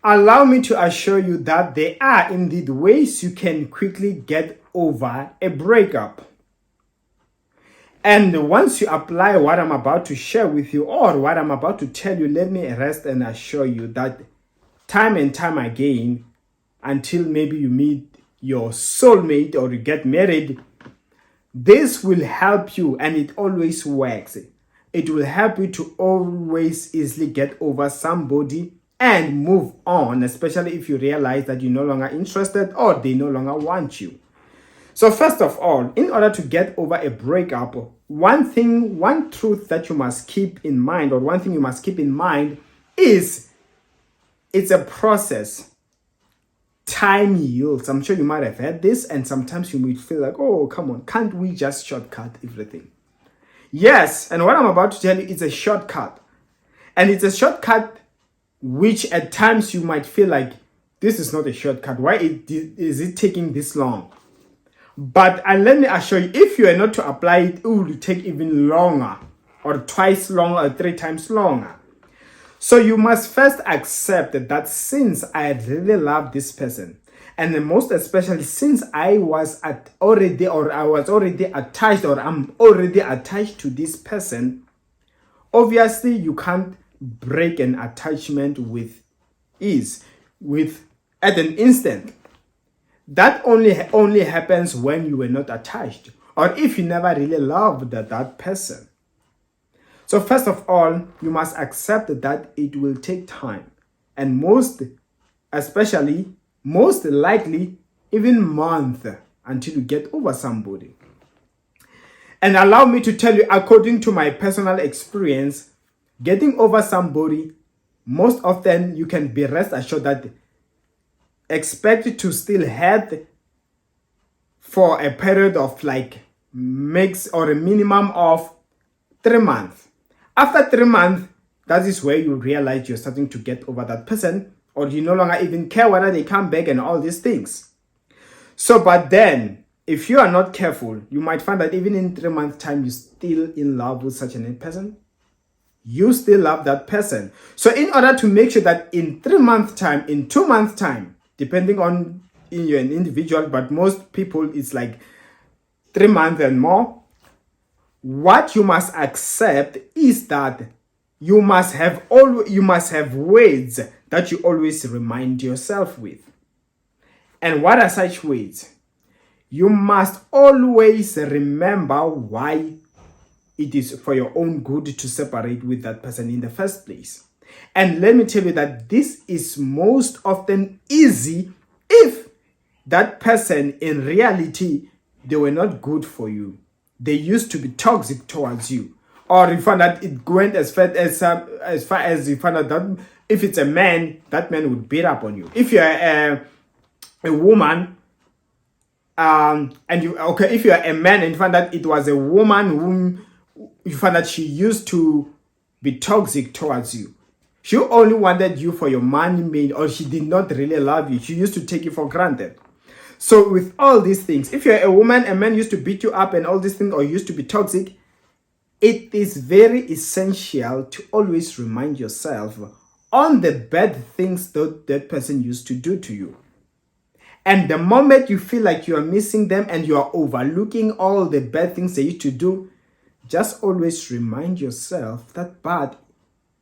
Allow me to assure you that there are indeed ways you can quickly get over a breakup. And once you apply what I'm about to share with you or what I'm about to tell you, let me rest and assure you that time and time again, until maybe you meet your soulmate or you get married, this will help you, and it always works. It will help you to always easily get over somebody and move on, especially if you realize that you're no longer interested or they no longer want you. So first of all, in order to get over a breakup, one truth that you must keep in mind, or one thing you must keep in mind, is it's a process. Time heals. I'm sure you might have heard this, and sometimes you might feel like, oh, come on, can't we just shortcut everything? Yes, and what I'm about to tell you is a shortcut. And it's a shortcut which at times you might feel like, this is not a shortcut. Why is it taking this long? But let me assure you, if you are not to apply it, it will take even longer, or twice longer, or 3 times longer. So you must first accept that since I really love this person, and most especially since I was already attached, or I'm already attached to this person, obviously you can't break an attachment with ease, at an instant. That only happens when you were not attached, or if you never really loved that person. So first of all, you must accept that it will take time, and most likely even months until you get over somebody. And allow me to tell you, according to my personal experience, getting over somebody, most often you can be rest assured that expect to still hurt for a period of like max or a minimum of 3 months. After 3 months, that is where you realize you're starting to get over that person, or you no longer even care whether they come back and all these things. So, but then, if you are not careful, you might find that even in 3 months' time, you're still in love with such a person. You still love that person. So in order to make sure that in 3 months' time, in 2 months' time, depending on you're an individual, but most people it's like 3 months and more, what you must accept is that you must have words that you always remind yourself with. And what are such words? You must always remember why it is for your own good to separate with that person in the first place. And let me tell you that this is most often easy if that person in reality, they were not good for you. They used to be toxic towards you. Or you find that it went as far as you find out that if it's a man, that man would beat up on you. If you're a woman, if you're a man and you find that it was a woman whom you find that she used to be toxic towards you. She only wanted you for your money, or she did not really love you. She used to take you for granted. So with all these things, if you're a woman, a man used to beat you up and all these things, or used to be toxic, it is very essential to always remind yourself on the bad things that person used to do to you. And the moment you feel like you are missing them and you are overlooking all the bad things they used to do, just always remind yourself that, but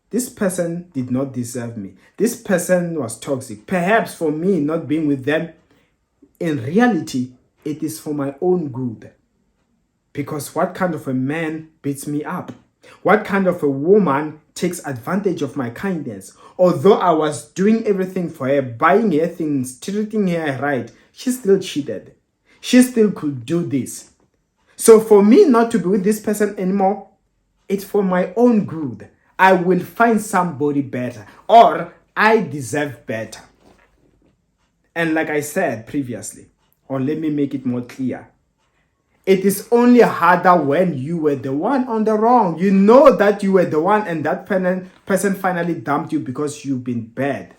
this person did not deserve me. This person was toxic. Perhaps for me not being with them, in reality, it is for my own good. Because what kind of a man beats me up? What kind of a woman takes advantage of my kindness? Although I was doing everything for her, buying her things, treating her right, she still cheated. She still could do this. So for me not to be with this person anymore, it's for my own good. I will find somebody better, or I deserve better. And like I said previously, or let me make it more clear, it is only harder when you were the one on the wrong. You know that you were the one and that person finally dumped you because you've been bad.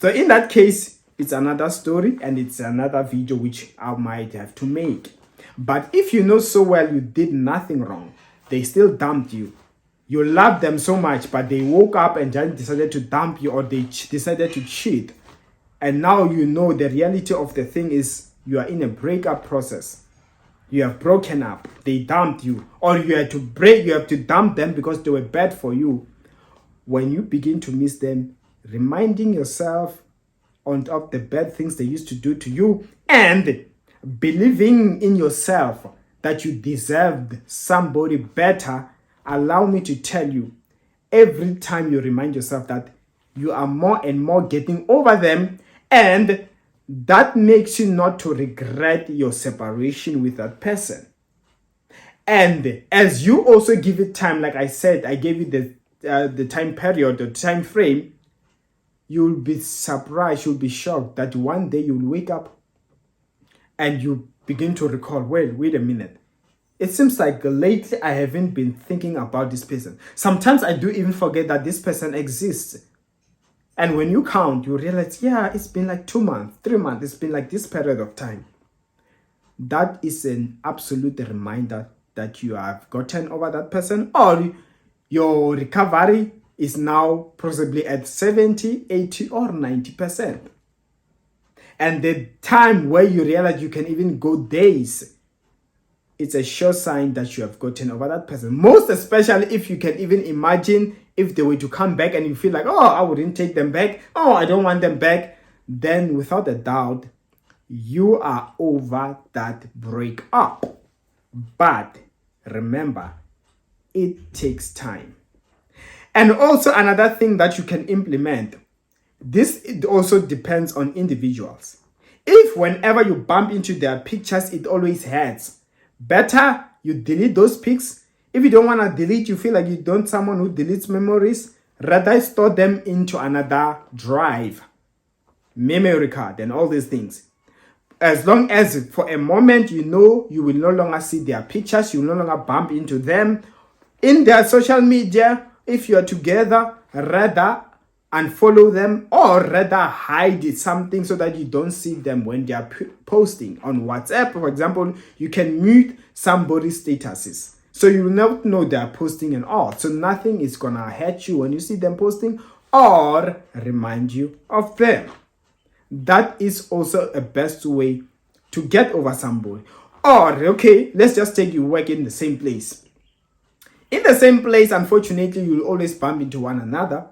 So in that case, it's another story and it's another video which I might have to make. But if you know so well you did nothing wrong, they still dumped you, You love them so much, but they woke up and then decided to dump you, or they decided to cheat. And now you know the reality of the thing is you are in a breakup process. You have broken up. They dumped you. Or you have to dump them because they were bad for you. When you begin to miss them, reminding yourself of the bad things they used to do to you, and believing in yourself that you deserved somebody better, allow me to tell you, every time you remind yourself that, you are more and more getting over them, and that makes you not to regret your separation with that person. And as you also give it time, like I said, I gave you the time period, the time frame, you'll be surprised, you'll be shocked that one day you'll wake up and you begin to recall, well, wait a minute. It seems like lately I haven't been thinking about this person. Sometimes I do even forget that this person exists. And when you count, you realize, yeah, it's been like 2 months, 3 months. It's been like this period of time. That is an absolute reminder that you have gotten over that person, or your recovery is now possibly at 70, 80, or 90%. And the time where you realize you can even go days, it's a sure sign that you have gotten over that person. Most especially if you can even imagine if they were to come back and you feel like, oh, I wouldn't take them back. Oh, I don't want them back. Then without a doubt, you are over that breakup. But remember, it takes time. And also another thing that you can implement, it also depends on individuals. If whenever you bump into their pictures, it always hurts, better you delete those pics. If you don't want to delete, you feel like you don't someone who deletes memories, rather store them into another drive, memory card, and all these things. As long as for a moment you know you will no longer see their pictures, you will no longer bump into them in their social media. If you are together, rather unfollow them, or rather hide something so that you don't see them when they are posting on WhatsApp. For example, you can mute somebody's statuses, so you will not know they are posting and all. So nothing is gonna hurt you when you see them posting or remind you of them. That is also a best way to get over somebody. Or, okay, let's just take you work in the same place. In the same place, unfortunately, you will always bump into one another,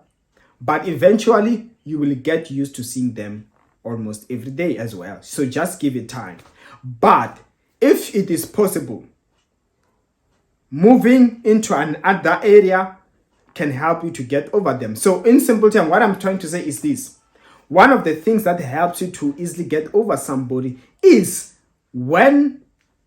but eventually you will get used to seeing them almost every day as well. So just give it time. But if it is possible, moving into another area can help you to get over them. So in simple terms, what I'm trying to say is this. One of the things that helps you to easily get over somebody is when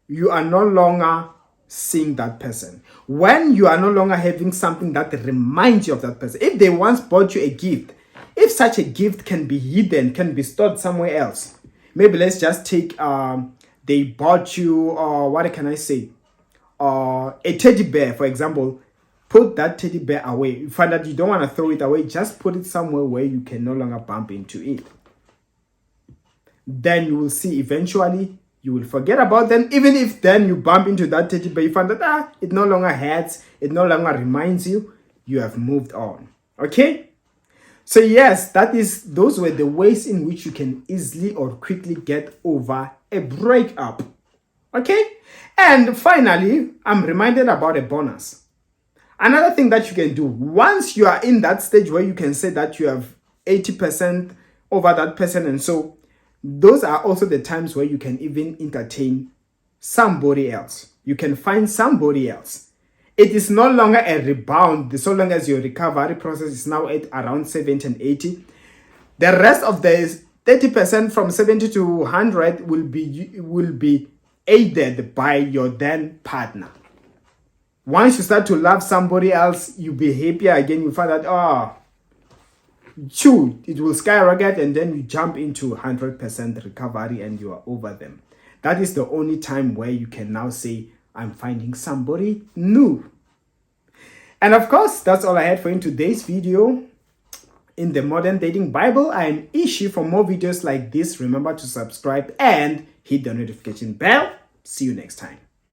you are no longer seeing that person. When you are no longer having something that reminds you of that person. If they once bought you a gift, if such a gift can be hidden, can be stored somewhere else. Maybe let's just take, they bought you, what can I say? A teddy bear, for example. Put that teddy bear away. You find that you don't want to throw it away, just put it somewhere where you can no longer bump into it. Then you will see eventually you will forget about them. Even if then you bump into that teddy bear, you find that it no longer hurts, it no longer reminds you, you have moved on. Okay? So yes, those were the ways in which you can easily or quickly get over a breakup. Okay? And finally, I'm reminded about a bonus. Another thing that you can do, once you are in that stage where you can say that you have 80% over that person, and so those are also the times where you can even entertain somebody else. You can find somebody else. It is no longer a rebound, so long as your recovery process is now at around 70 and 80. The rest of the 30% from 70 to 100 will be aided by your then partner. Once you start to love somebody else, you'll be happier again. You find that, it will skyrocket, and then you jump into 100% recovery and you are over them. That is the only time where you can now say, I'm finding somebody new. And of course, that's all I had for you in today's video. In the Modern Dating Bible, I am Ishi. For more videos like this, remember to subscribe and hit the notification bell. See you next time.